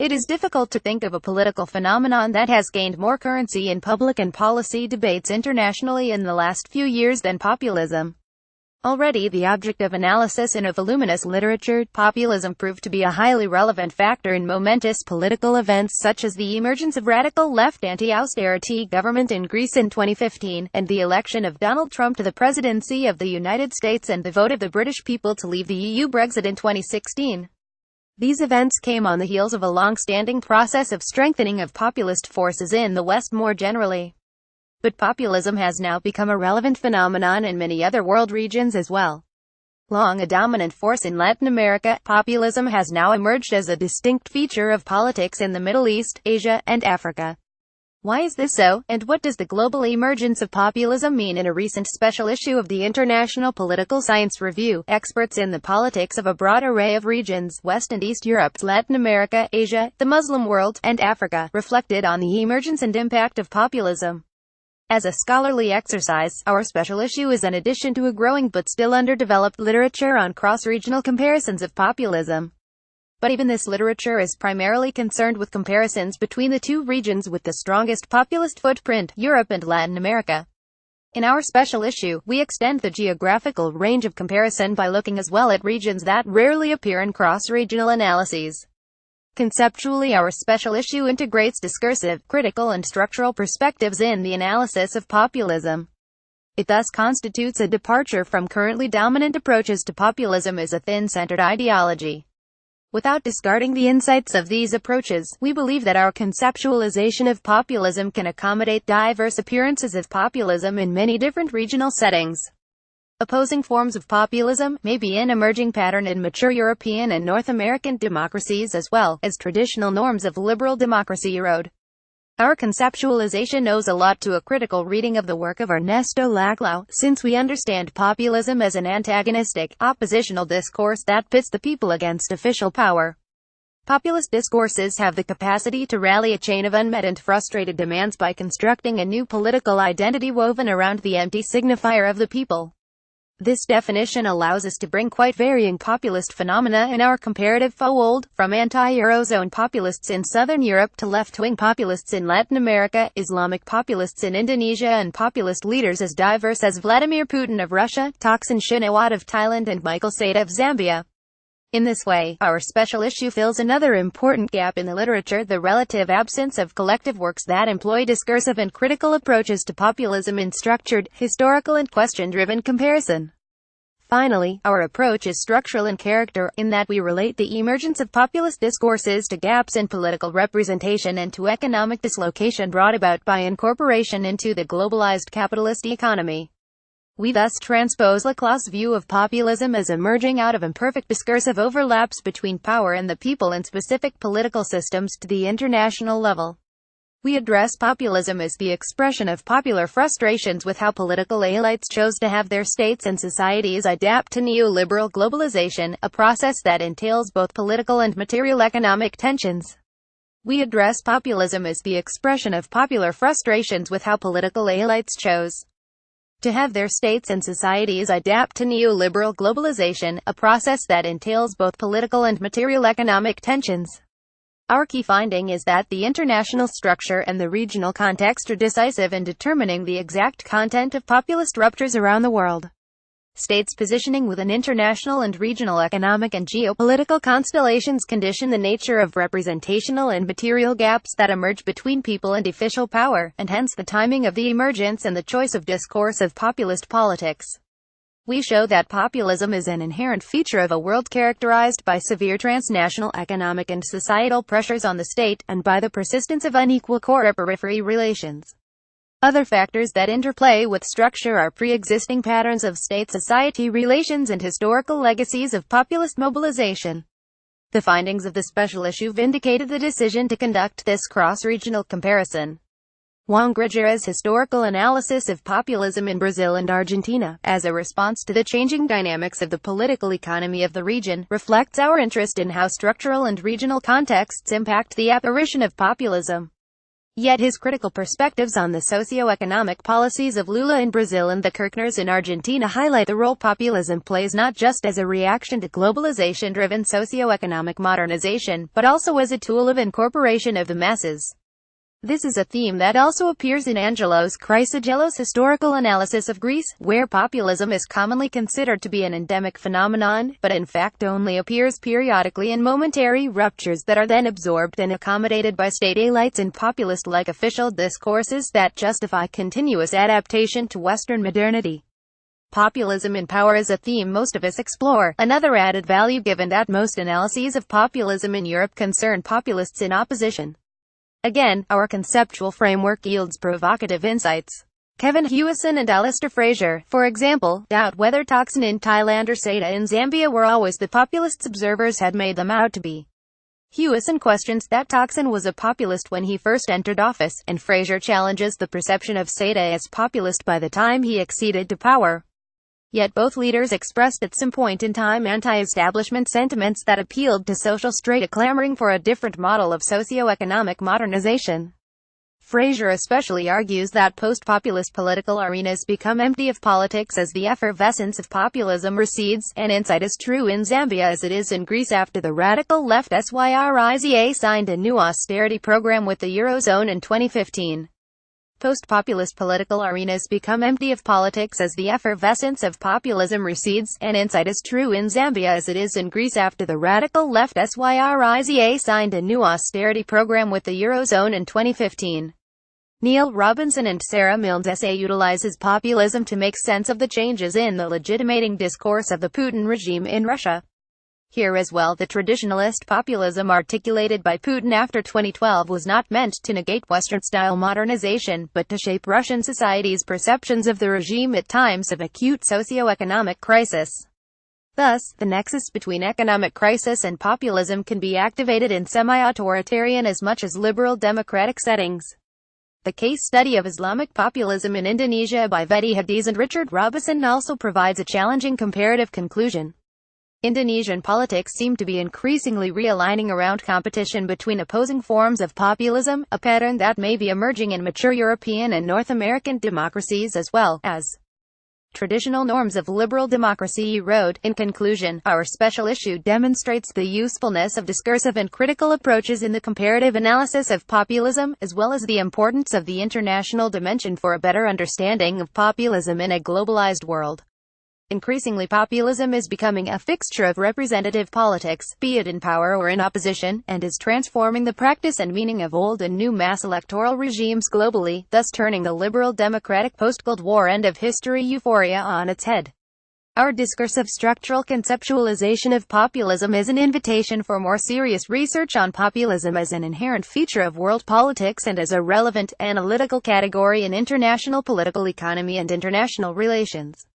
It is difficult to think of a political phenomenon that has gained more currency in public and policy debates internationally in the last few years than populism. Already the object of analysis in a voluminous literature, populism proved to be a highly relevant factor in momentous political events such as the emergence of radical left anti-austerity government in Greece in 2015, and the election of Donald Trump to the presidency of the United States and the vote of the British people to leave the EU Brexit in 2016. These events came on the heels of a long-standing process of strengthening of populist forces in the West more generally. But populism has now become a relevant phenomenon in many other world regions as well. Long a dominant force in Latin America, populism has now emerged as a distinct feature of politics in the Middle East, Asia, and Africa. Why is this so, and what does the global emergence of populism mean? In a recent special issue of the International Political Science Review, experts in the politics of a broad array of regions, West and East Europe, Latin America, Asia, the Muslim world, and Africa, reflected on the emergence and impact of populism. As a scholarly exercise, our special issue is an addition to a growing but still underdeveloped literature on cross-regional comparisons of populism. But even this literature is primarily concerned with comparisons between the two regions with the strongest populist footprint, Europe and Latin America. In our special issue, we extend the geographical range of comparison by looking as well at regions that rarely appear in cross-regional analyses. Conceptually, our special issue integrates discursive, critical and structural perspectives in the analysis of populism. It thus constitutes a departure from currently dominant approaches to populism as a thin-centered ideology. Without discarding the insights of these approaches, we believe that our conceptualization of populism can accommodate diverse appearances of populism in many different regional settings. Opposing forms of populism may be an emerging pattern in mature European and North American democracies as well as traditional norms of liberal democracy erode. Our conceptualization owes a lot to a critical reading of the work of Ernesto Laclau, since we understand populism as an antagonistic, oppositional discourse that pits the people against official power. Populist discourses have the capacity to rally a chain of unmet and frustrated demands by constructing a new political identity woven around the empty signifier of the people. This definition allows us to bring quite varying populist phenomena in our comparative fold, from anti-Eurozone populists in Southern Europe to left-wing populists in Latin America, Islamic populists in Indonesia and populist leaders as diverse as Vladimir Putin of Russia, Thaksin Shinawatra of Thailand and Michael Sata of Zambia. In this way, our special issue fills another important gap in the literature: the relative absence of collective works that employ discursive and critical approaches to populism in structured, historical and question-driven comparison. Finally, our approach is structural in character, in that we relate the emergence of populist discourses to gaps in political representation and to economic dislocation brought about by incorporation into the globalized capitalist economy. We thus transpose Laclau's view of populism as emerging out of imperfect discursive overlaps between power and the people in specific political systems to the international level. We address populism as the expression of popular frustrations with how political elites chose to have their states and societies adapt to neoliberal globalization, a process that entails both political and material economic tensions. We address populism as the expression of popular frustrations with how political elites chose to have their states and societies adapt to neoliberal globalization, a process that entails both political and material economic tensions. Our key finding is that the international structure and the regional context are decisive in determining the exact content of populist ruptures around the world. States' positioning within international and regional economic and geopolitical constellations condition the nature of representational and material gaps that emerge between people and official power, and hence the timing of the emergence and the choice of discourse of populist politics. We show that populism is an inherent feature of a world characterized by severe transnational economic and societal pressures on the state, and by the persistence of unequal core-periphery relations. Other factors that interplay with structure are pre-existing patterns of state-society relations and historical legacies of populist mobilization. The findings of the special issue vindicated the decision to conduct this cross-regional comparison. Juan Grigera's historical analysis of populism in Brazil and Argentina, as a response to the changing dynamics of the political economy of the region, reflects our interest in how structural and regional contexts impact the apparition of populism. Yet his critical perspectives on the socio-economic policies of Lula in Brazil and the Kirchners in Argentina highlight the role populism plays not just as a reaction to globalization-driven socio-economic modernization, but also as a tool of incorporation of the masses. This is a theme that also appears in Angelos Chrysogelos' historical analysis of Greece, where populism is commonly considered to be an endemic phenomenon, but in fact only appears periodically in momentary ruptures that are then absorbed and accommodated by state elites in populist-like official discourses that justify continuous adaptation to Western modernity. Populism in power is a theme most of us explore. Another added value given that most analyses of populism in Europe concern populists in opposition. Again, our conceptual framework yields provocative insights. Kevin Hewison and Alistair Fraser, for example, doubt whether Thaksin in Thailand or Seda in Zambia were always the populists observers had made them out to be. Hewison questions that Thaksin was a populist when he first entered office, and Fraser challenges the perception of Seda as populist by the time he acceded to power. Yet both leaders expressed at some point in time anti-establishment sentiments that appealed to social strata clamoring for a different model of socio-economic modernization. Fraser especially argues that post-populist political arenas become empty of politics as the effervescence of populism recedes. An insight is true in Zambia as it is in Greece after the radical left SYRIZA signed a new austerity program with the Eurozone in 2015. Post-populist political arenas become empty of politics as the effervescence of populism recedes. An insight is true in Zambia as it is in Greece after the radical left SYRIZA signed a new austerity program with the Eurozone in 2015. Neil Robinson and Sarah Milne's essay utilizes populism to make sense of the changes in the legitimating discourse of the Putin regime in Russia. Here as well, the traditionalist populism articulated by Putin after 2012 was not meant to negate Western-style modernization, but to shape Russian society's perceptions of the regime at times of acute socio-economic crisis. Thus, the nexus between economic crisis and populism can be activated in semi-authoritarian as much as liberal democratic settings. The case study of Islamic populism in Indonesia by Vedi Hadiz and Richard Robison also provides a challenging comparative conclusion. Indonesian politics seem to be increasingly realigning around competition between opposing forms of populism, a pattern that may be emerging in mature European and North American democracies as well as traditional norms of liberal democracy erode. In conclusion, our special issue demonstrates the usefulness of discursive and critical approaches in the comparative analysis of populism, as well as the importance of the international dimension for a better understanding of populism in a globalized world. Increasingly, populism is becoming a fixture of representative politics, be it in power or in opposition, and is transforming the practice and meaning of old and new mass electoral regimes globally, thus turning the liberal democratic post-Cold War end of history euphoria on its head. Our discursive structural conceptualization of populism is an invitation for more serious research on populism as an inherent feature of world politics and as a relevant, analytical category in international political economy and international relations.